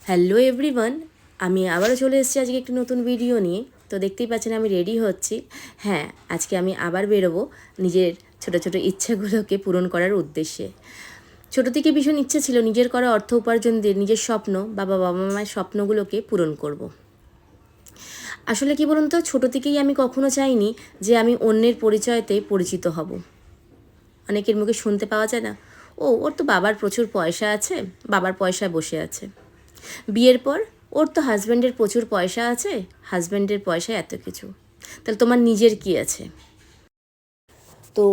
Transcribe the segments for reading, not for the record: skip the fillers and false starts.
Hello everyone, আমি আবারও চলে এসেছি আজকে একটি নতুন ভিডিও নিয়ে। তো দেখতেই পাচ্ছেন আমি রেডি হচ্ছি। হ্যাঁ, আজকে আমি আবার বেরোবো নিজের ছোট ছোট ইচ্ছাগুলোকে পূরণ করার উদ্দেশ্যে। ছোটো থেকে ভীষণ ইচ্ছে ছিল নিজের করা অর্থ উপার্জন দিয়ে নিজের স্বপ্ন বাবা মায়ের স্বপ্নগুলোকে পূরণ করব। আসলে কি বলুন তো, ছোটো থেকেই আমি কখনো চাইনি যে আমি অন্যের পরিচয়তে পরিচিত হব। অনেকের মুখে শুনতে পাওয়া যায় না, ও ওর তো বাবার প্রচুর পয়সা আছে, বাবার পয়সায় বসে আছে। বিয়ের পর ওর তো হাজব্যান্ডের প্রচুর পয়সা আছে, হাজব্যান্ডের পয়সায় এত কিছু, তাহলে তোমার নিজের কি আছে? তো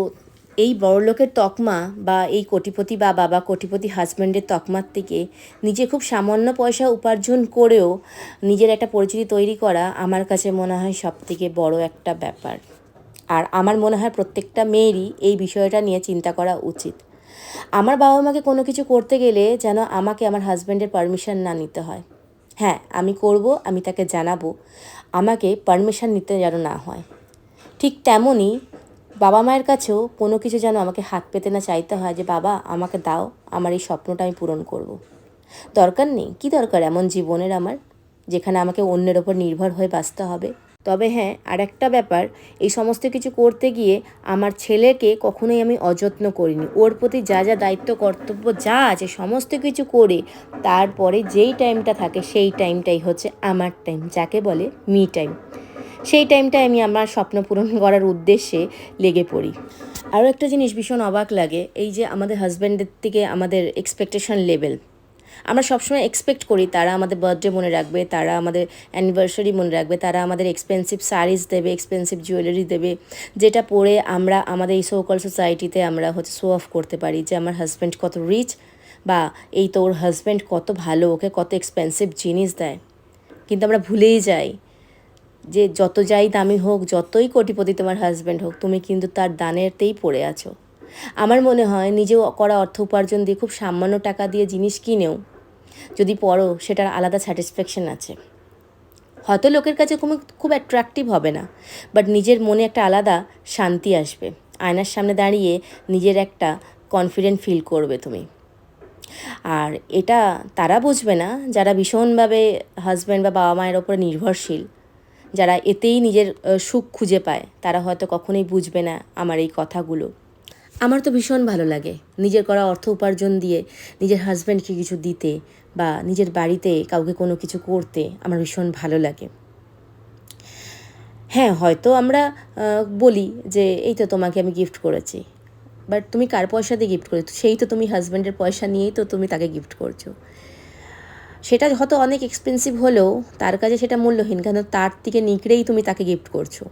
এই বড়লোকের তকমা বা এই কোটিপতি বা বাবা কোটিপতি হাজব্যান্ডের তকমার থেকে নিজে খুব সামান্য পয়সা উপার্জন করেও নিজের একটা পরিচিতি তৈরি করা আমার কাছে মনে হয় সবথেকে বড় একটা ব্যাপার। আর আমার মনে হয় প্রত্যেকটা মেয়েরই এই বিষয়টা নিয়ে চিন্তা করা উচিত। আমার বাবা মাকে কোনো কিছু করতে গেলে যেন আমাকে আমার হাজব্যান্ডের পারমিশন না নিতে হয়। হ্যাঁ, আমি করব, আমি তাকে জানাবো, আমাকে পারমিশন নিতে যেন না হয়। ঠিক তেমনই বাবা মায়ের কাছেও কোনো কিছু যেন আমাকে হাত পেতে না চাইতে হয় যে বাবা আমাকে দাও, আমার এই স্বপ্নটা আমি পূরণ করব। দরকার নেই, কী দরকার এমন জীবনের আমার, যেখানে আমাকে অন্যের ওপর নির্ভর হয়ে বাঁচতে হবে। তবে হ্যাঁ, আর একটা ব্যাপার, এই সমস্ত কিছু করতে গিয়ে আমার ছেলেকে কখনোই আমি অযত্ন করিনি। ওর প্রতি যা যা দায়িত্ব কর্তব্য যা আছে সমস্ত কিছু করে তারপরে যেই টাইমটা থাকে সেই টাইমটাই হচ্ছে আমার টাইম, যাকে বলে মি টাইম। সেই টাইমটায় আমি আমার স্বপ্ন পূরণ করার উদ্দেশ্যে লেগে পড়ি। আরও একটা জিনিস ভীষণ অবাক লাগে, এই যে আমাদের হাজব্যান্ডের থেকে আমাদের এক্সপেকটেশন লেভেল। আমরা সবসময় এক্সপেক্ট করি তারা আমাদের বার্থডে মনে রাখবে, তারা আমাদের অ্যানিভার্সারি মনে রাখবে, তারা আমাদের এক্সপেন্সিভ শাড়িজ দেবে, এক্সপেন্সিভ জুয়েলারি দেবে, যেটা পরে আমরা আমাদের এই সোকল সোসাইটিতে আমরা হচ্ছে শো অফ করতে পারি যে আমার হাজব্যান্ড কত রিচ, বা এই তো ওর হাজব্যান্ড কত ভালো, ওকে কত এক্সপেন্সিভ জিনিস দেয়। কিন্তু আমরা ভুলেই যাই যে যত যাই দামি হোক, যতই কোটিপতি তোমার হাজব্যান্ড হোক, তুমি কিন্তু তার দানেরতেই পড়ে আছো। আমার মনে হয় নিজেও করা অর্থ উপার্জন দিয়ে খুব সামান্য টাকা দিয়ে জিনিস কিনেও যদি পড়ো, সেটার আলাদা স্যাটিসফ্যাকশন আছে। হয়তো লোকের কাছে খুব অ্যাট্রাকটিভ হবে না, বাট নিজের মনে একটা আলাদা শান্তি আসবে। আয়নার সামনে দাঁড়িয়ে নিজের একটা কনফিডেন্ট ফিল করবে তুমি। আর এটা তারা বুঝবে না যারা ভীষণভাবে হাজব্যান্ড বা বাবা মায়ের ওপরে নির্ভরশীল, যারা এতেই নিজের সুখ খুঁজে পায়, তারা হয়তো কখনোই বুঝবে না আমার এই কথাগুলো। আমার তো ভীষণ ভালো লাগে নিজের করা অর্থ উপার্জন দিয়ে নিজের হাজব্যান্ডকে কিছু দিতে বা নিজের বাড়িতে কাউকে কোনো কিছু করতে আমার ভীষণ ভালো লাগে। হ্যাঁ, হয়তো আমরা বলি যে এই তো তোমাকে আমি গিফট করেছি, বাট তুমি কার পয়সা দিয়ে গিফট করেছো? সেই তো তুমি হাজব্যান্ডের পয়সা নিয়েই তো তুমি তাকে গিফট করছো। সেটা হয়তো অনেক এক্সপেন্সিভ হলেও তার কাছে সেটা মূল্যহীন, কেন তার থেকে নিকড়েই তুমি তাকে গিফট করছো।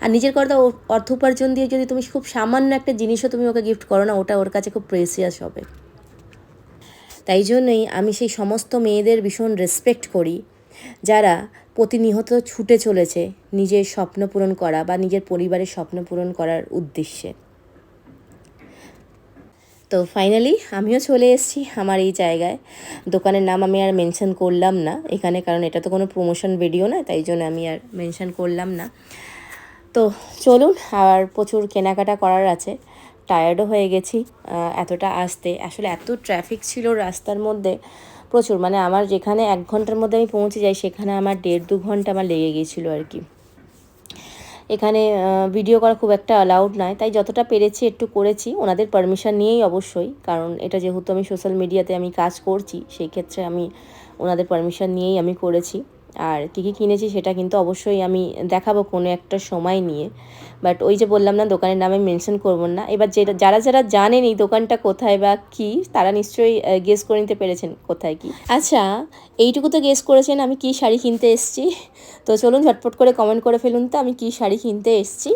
আর নিজের করা অর্থ উপার্জন দিয়ে যদি তুমি খুব সামান্য একটা জিনিসও তুমি ওকে গিফট করো না, ওটা ওর কাছে খুব প্রেসিয়াস হবে। তাই জন্যই আমি সেই সমস্ত মেয়েদের ভীষণ রেসপেক্ট করি যারা প্রতিনিয়ত ছুটে চলেছে নিজের স্বপ্ন পূরণ করা বা নিজের পরিবারের স্বপ্ন পূরণ করার উদ্দেশ্যে। তো ফাইনালি আমিও চলে এসেছি আমার এই জায়গায়। দোকানের নাম আমি আর মেনশন করলাম না এখানে, কারণ এটা তো কোনো প্রমোশন ভিডিও নয়, তাই জন্য আমি আর মেনশন করলাম না। তো চলুন, আর প্রচুর কেনাকাটা করার আছে, টায়ার্ডও হয়ে গেছি এতটা আসতে। আসলে এত ট্রাফিক ছিল রাস্তার মধ্যে, প্রচুর, মানে আমার যেখানে 1 ঘন্টার মধ্যে আমি পৌঁছে যাই সেখানে আমার 1.5-2 ঘন্টা আমার লেগে গিয়েছিলো আর কি। এখানে ভিডিও করা খুব একটা অ্যালাউড নয়, তাই যতটা পেরেছি একটু করেছি, ওনাদের পারমিশন নিয়েই অবশ্যই, কারণ এটা যেহেতু আমি সোশ্যাল মিডিয়াতে আমি কাজ করছি, সেই ক্ষেত্রে আমি ওনাদের পারমিশন নিয়েই আমি করেছি। আর কী কী কিনেছি সেটা কিন্তু অবশ্যই আমি দেখাবো কোনো একটা সময় নিয়ে, বাট ওই যে বললাম না দোকানের নামে মেনশন করব না। এবার যারা যারা জানেন এই দোকানটা কোথায় বা কী, তারা নিশ্চয়ই গেস করে নিতে পেরেছেন কোথায় কী। আচ্ছা, এইটুকু তো গেস করেছেন আমি কী শাড়ি কিনতে এসেছি। তো চলুন ঝটপট করে কমেন্ট করে ফেলুন তো আমি কী শাড়ি কিনতে এসেছি।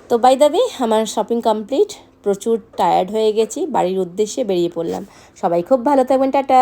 তো বাই দ্য ওয়ে, আমার শপিং কমপ্লিট, প্রচুর টায়ার্ড হয়ে গেছি, বাড়ির উদ্দেশ্যে বেরিয়ে পড়লাম। সবাই খুব ভালো থাকবেন, টাটা।